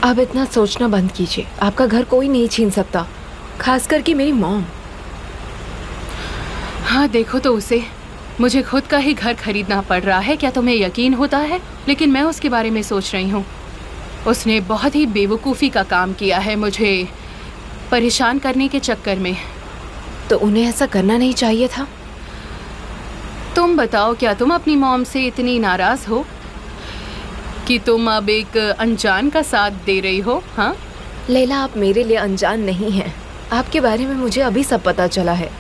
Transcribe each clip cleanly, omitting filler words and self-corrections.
अब इतना सोचना बंद कीजिए। आपका घर कोई नहीं छीन सकता, खास करके मेरी मॉम। हाँ देखो तो उसे, मुझे खुद का ही घर खरीदना पड़ रहा है, क्या तुम्हें यकीन होता है? लेकिन मैं उसके बारे में सोच रही हूँ। उसने बहुत ही बेवकूफ़ी का काम किया है, मुझे परेशान करने के चक्कर में। तो उन्हें ऐसा करना नहीं चाहिए था। तुम बताओ, क्या तुम अपनी मॉम से इतनी नाराज़ हो कि तुम अब एक अनजान का साथ दे रही हो? हाँ लैला, आप मेरे लिए अनजान नहीं हैं। आपके बारे में मुझे अभी सब पता चला है।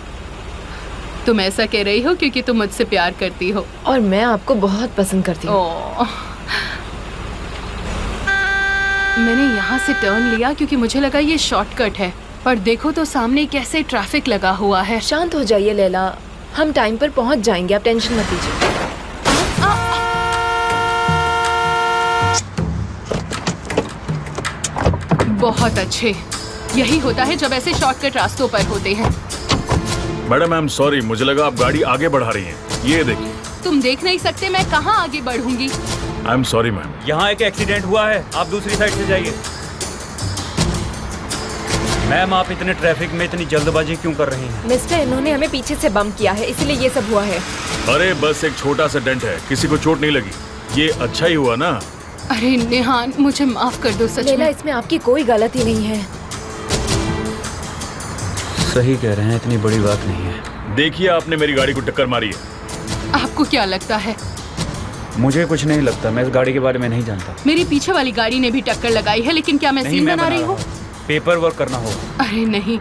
तुम ऐसा कह रही हो क्योंकि तुम मुझसे प्यार करती हो और मैं आपको बहुत पसंद करती हूँ। मैंने यहाँ से टर्न लिया क्योंकि मुझे लगा ये शॉर्टकट है, पर देखो तो सामने कैसे ट्रैफिक लगा हुआ है। शांत हो जाइए लैला, हम टाइम पर पहुँच जाएंगे, आप टेंशन मत लीजिए। बहुत अच्छे, यही होता है जब ऐसे शॉर्टकट रास्तों पर होते हैं। मैडम आई एम सॉरी, मुझे लगा आप गाड़ी आगे बढ़ा रही हैं। ये देखिए। तुम देख नहीं सकते मैं कहाँ आगे बढ़ूंगी? I am sorry ma'am. यहाँ एक एक्सीडेंट हुआ है, आप दूसरी साइड से जाइए। मैम आप इतने ट्रैफिक में इतनी जल्दबाजी क्यों कर रही हैं? मिस्टर, इन्होंने हमें पीछे से बम किया है, इसीलिए ये सब हुआ है। अरे बस एक छोटा सा डेंट है, किसी को चोट नहीं लगी। ये अच्छा ही हुआ ना। अरे नेहान, मुझे माफ कर दो, सच लैला में। इसमें आपकी कोई गलती नहीं है। सही कह रहे हैं, इतनी बड़ी बात नहीं है। देखिए आपने मेरी गाड़ी को टक्कर मारी है। आपको क्या लगता है? मुझे कुछ नहीं लगता, मैं इस गाड़ी के बारे में नहीं जानता। मेरी पीछे वाली गाड़ी ने भी टक्कर लगाई है, लेकिन क्या मैं नहीं, सीन मैं बना रही हूँ? पेपर वर्क करना होगा। अरे नहीं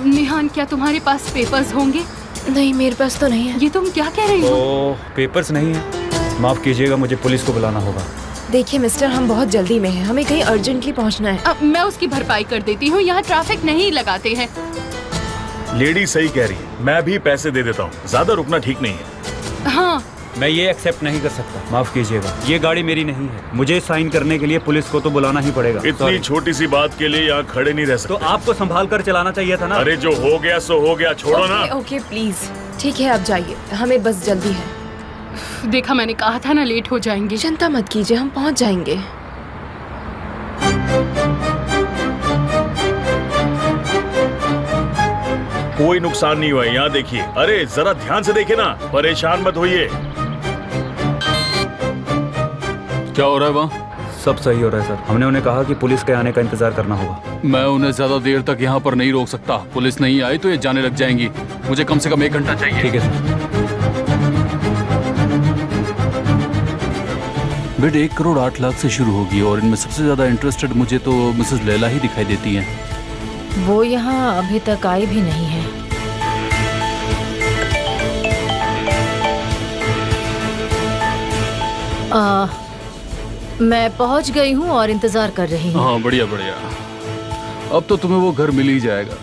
नेहान, क्या तुम्हारे पास पेपर्स होंगे? नहीं, मेरे पास तो नहीं है। ये तुम क्या कह रही हो? पेपर्स नहीं है, माफ कीजिएगा, मुझे पुलिस को बुलाना होगा। देखिए मिस्टर, हम बहुत जल्दी में हैं, हमें कहीं अर्जेंटली पहुंचना है। अब मैं उसकी भरपाई कर देती हूँ, यहाँ ट्रैफिक नहीं लगाते हैं। लेडी सही कह रही है, मैं भी पैसे दे देता हूँ, ज्यादा रुकना ठीक नहीं है। हाँ मैं ये एक्सेप्ट नहीं कर सकता, माफ कीजिएगा, ये गाड़ी मेरी नहीं है। मुझे साइन करने के लिए पुलिस को तो बुलाना ही पड़ेगा। इतनी छोटी सी बात के लिए यहाँ खड़े नहीं रह सकते। तो आपको संभाल कर चलाना चाहिए था ना। अरे जो हो गया सो हो गया, छोड़ो ना। ओके प्लीज, ठीक है आप जाइए, हमें बस जल्दी है। देखा, मैंने कहा था ना लेट हो जाएंगे। चिंता मत कीजिए, हम पहुंच जाएंगे। कोई नुकसान नहीं हुआ, यहाँ देखिए। अरे जरा ध्यान से देखिए ना, परेशान मत होइए। क्या हो रहा है वहाँ? सब सही हो रहा है सर, हमने उन्हें कहा कि पुलिस के आने का इंतजार करना होगा। मैं उन्हें ज्यादा देर तक यहाँ पर नहीं रोक सकता, पुलिस नहीं आई तो ये जाने लग जाएंगी। मुझे कम से कम 1 घंटा चाहिए। ठीक है सर। बिड 1 करोड़ 8 लाख से शुरू होगी और इनमें सबसे ज्यादा इंटरेस्टेड मुझे तो मिसेस लैला ही दिखाई देती हैं। वो यहाँ अभी तक आई भी नहीं है। मैं पहुँच गई हूँ और इंतजार कर रही हूँ। हाँ बढ़िया बढ़िया, अब तो तुम्हें वो घर मिल ही जाएगा।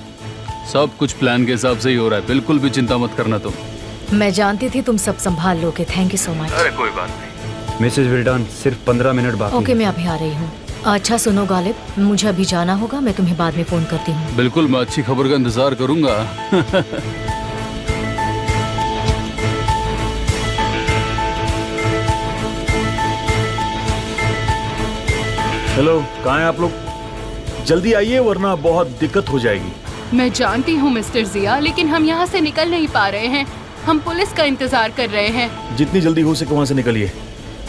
सब कुछ प्लान के हिसाब से ही हो रहा है, बिल्कुल भी चिंता मत करना तुम। मैं जानती थी तुम सब संभाल लोगे, थैंक यू सो मच। अरे कोई बात नहीं। मिसेज विल्डन, सिर्फ 15 मिनट बाकी ओके, है। मैं अभी आ रही हूँ। अच्छा सुनो गालिब, मुझे अभी जाना होगा, मैं तुम्हें बाद में फोन करती हूँ। बिल्कुल, मैं अच्छी खबर का इंतजार करूंगा। हेलो, कहाँ हैं आप लोग? जल्दी आइए वरना बहुत दिक्कत हो जाएगी। मैं जानती हूँ मिस्टर जिया, लेकिन हम यहाँ से निकल नहीं पा रहे हैं। हम पुलिस का इंतजार कर रहे हैं। जितनी जल्दी हो सके वहाँ से निकलिए,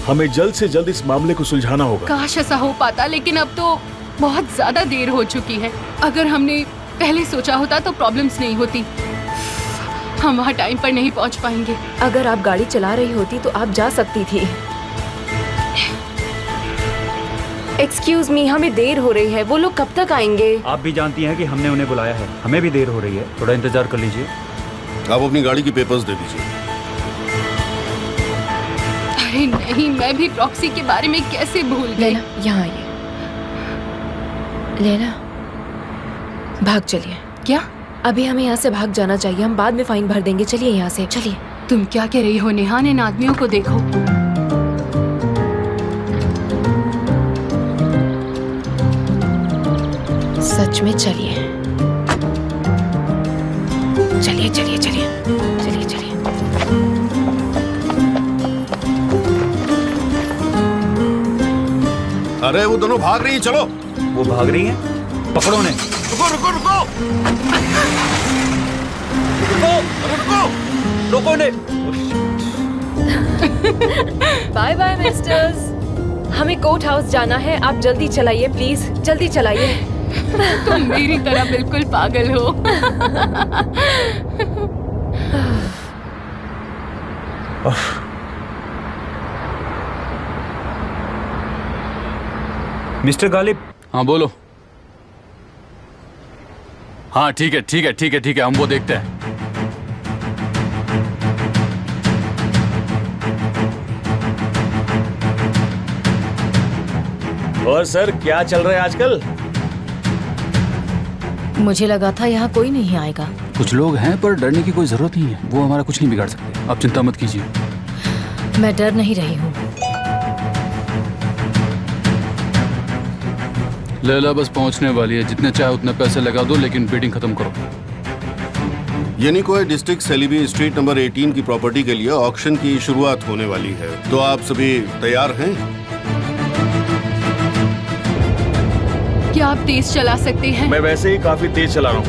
हमें जल्द से जल्द इस मामले को सुलझाना होगा। काश ऐसा हो पाता, लेकिन अब तो बहुत ज्यादा देर हो चुकी है। अगर हमने पहले सोचा होता तो प्रॉब्लम्स नहीं होती। हम वहाँ टाइम पर नहीं पहुँच पाएंगे। अगर आप गाड़ी चला रही होती तो आप जा सकती थी। एक्सक्यूज मी, हमें देर हो रही है, वो लोग कब तक आएंगे? आप भी जानती हैं कि हमने उन्हें बुलाया है, हमें भी देर हो रही है, थोड़ा इंतजार कर लीजिए। आप अपनी गाड़ी की पेपर्स दे दीजिए। अरे नहीं, मैं भी प्रॉक्सी के बारे में कैसे भूल गई। लैला यहाँ आइए। लैला भाग चलिए। क्या? अभी हमें यहाँ से भाग जाना चाहिए, हम बाद में फाइन भर देंगे। चलिए यहाँ से, चलिए। तुम क्या कह रही हो नेहान? इन आदमियों को देखो। सच में चलिए, चलिए चलिए चलिए चलिए चलिए। अरे वो दोनों भाग रही है, चलो। वो भाग रही हैं। पकड़ो उन्हें। रुको रुको रुको रुको, रुको। रोको उन्हें। Bye bye misters. हमें कोर्ट हाउस जाना है, आप जल्दी चलाइए प्लीज, जल्दी चलाइए। तुम मेरी तरह बिल्कुल पागल हो। मिस्टर गालिब, हाँ बोलो। हाँ ठीक है ठीक है ठीक है ठीक है, हम वो देखते हैं। और सर क्या चल रहा है आजकल? मुझे लगा था यहाँ कोई नहीं आएगा। कुछ लोग हैं पर डरने की कोई जरूरत नहीं है, वो हमारा कुछ नहीं बिगाड़ सकते, आप चिंता मत कीजिए। मैं डर नहीं रही हूँ। लैला बस पहुंचने वाली है, जितने चाहे उतने पैसे लगा दो, लेकिन बीटिंग खत्म करो। येनिकोय डिस्ट्रिक्ट सेलिबी स्ट्रीट नंबर 18 की प्रॉपर्टी के लिए ऑक्शन की शुरुआत होने वाली है, तो आप सभी तैयार हैं? क्या आप तेज चला सकते हैं? मैं वैसे ही काफी तेज चला रहा हूँ।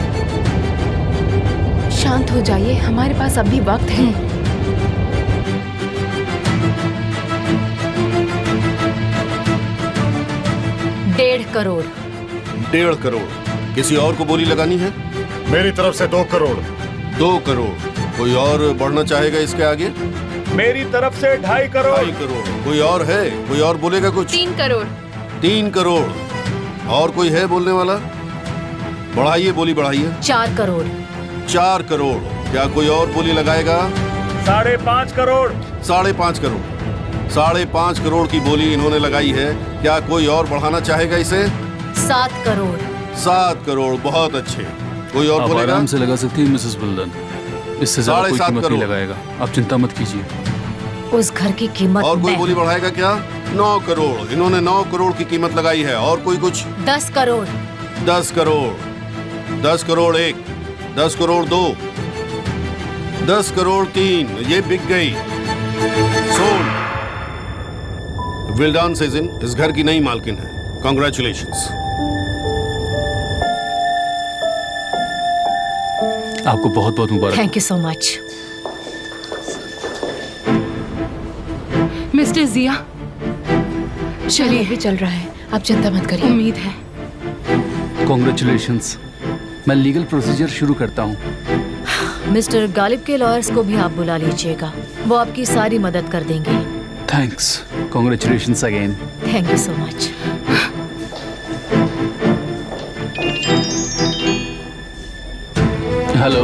शांत हो जाइए, हमारे पास अभी वक्त है। 1.5 करोड़। 1.5 करोड़। किसी और को बोली लगानी है? मेरी तरफ से 2 करोड़। 2 करोड़। कोई और बढ़ना चाहेगा इसके आगे? मेरी तरफ से 2.5 करोड़। 2.5 करोड़। कोई और है? कोई और बोलेगा कुछ? 3 करोड़। 3 करोड़। और कोई है बोलने वाला? बढ़ाइए, बोली बढ़ाइए। 4 करोड़। 4 करोड़। क्या कोई और बोली लगाएगा? 5.5 करोड़। 5.5 करोड़। 5.5 करोड़ की बोली इन्होंने लगाई है। क्या कोई और बढ़ाना चाहेगा इसे? 7 करोड़। 7 करोड़। बहुत अच्छे। कोई और आप बोलेगा? आराम से लगा सकती है मिसेस बुल्दन, इससे ज्यादा कोई 7.5 कीमत नहीं करोड़। लगाएगा, आप चिंता मत कीजिए। उस घर की कीमत और कोई मैं बोली बढ़ाएगा क्या? 9 करोड़। इन्होंने 9 करोड़ की कीमत लगाई है। और कोई कुछ? 10 करोड़। 10 करोड़। 10 करोड़ 1, 10 करोड़ 2, 10 करोड़ 3। ये बिक गई। सोल्ड। विल्डान सेजिन इस घर की नई मालकिन है। कॉन्ग्रेचुलेशंस। आपको बहुत बहुत मुबारक। Thank you so much. Mister Jiya, चलिए। भी चल रहा है, आप चिंता मत करिए। उम्मीद है। कॉन्ग्रेचुलेशंस। मैं लीगल प्रोसीजर शुरू करता हूँ। मिस्टर गालिब के लॉयर्स को भी आप बुला लीजिएगा, वो आपकी सारी मदद कर देंगे। Thanks. Congratulations again. Thank you so much. Hello.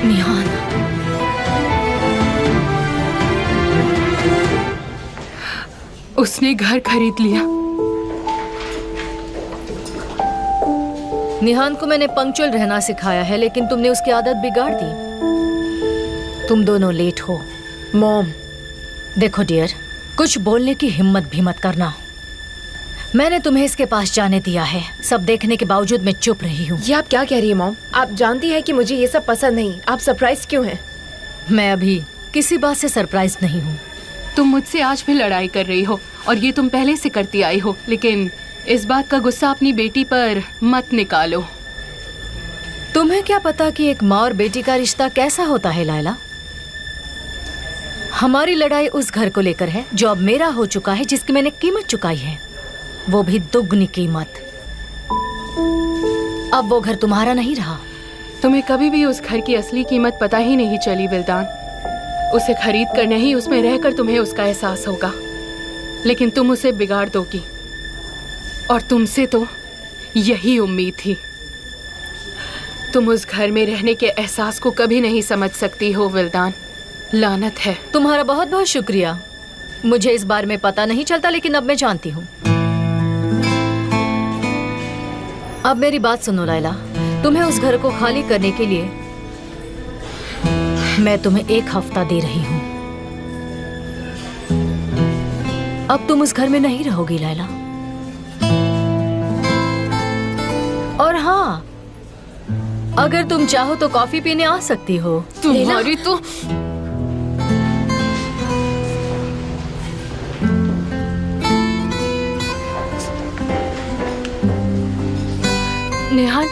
Nihan, उसने घर खरीद लिया। निहान को मैंने पंक्चुअल रहना सिखाया है, लेकिन तुमने उसकी आदत बिगाड़ दी। तुम दोनों लेट हो। मॉम, देखो डियर, कुछ बोलने की हिम्मत भी मत करना। मैंने तुम्हें इसके पास जाने दिया है, सब देखने के बावजूद मैं चुप रही हूँ। ये आप क्या कह रही है मॉम? आप जानती है कि मुझे ये सब पसंद नहीं। आप सरप्राइज क्यों हैं? मैं अभी किसी बात से सरप्राइज नहीं हूँ। तुम मुझसे आज भी लड़ाई कर रही हो और ये तुम पहले से करती आई हो, लेकिन इस बात का गुस्सा अपनी बेटी पर मत निकालो। तुम्हें क्या पता कि एक माँ और बेटी का रिश्ता कैसा होता है लायला? हमारी लड़ाई उस घर को लेकर है जो अब मेरा हो चुका है, जिसकी मैंने कीमत चुकाई है, वो भी दुगनी कीमत। अब वो घर तुम्हारा नहीं रहा। तुम्हें कभी भी उस घर की असली कीमत पता ही नहीं चली विल्दान। उसे खरीद कर नहीं, उसमें रहकर तुम्हें उसका एहसास होगा, लेकिन तुम उसे बिगाड़ दोगी और तुमसे तो यही उम्मीद थी। तुम उस घर में रहने के एहसास को कभी नहीं समझ सकती हो विल्दान। लानत है। तुम्हारा बहुत बहुत शुक्रिया। मुझे इस बारे में पता नहीं चलता, लेकिन अब मैं जानती हूँ। अब मेरी बात सुनो लायला, तुम्हें उस घर को खाली करने के लिए मैं तुम्हें 1 हफ्ता दे रही हूँ। अब तुम उस घर में नहीं रहोगी लैला। और हाँ, अगर तुम चाहो तो कॉफी पीने आ सकती हो। तुम्हारी तो नेहान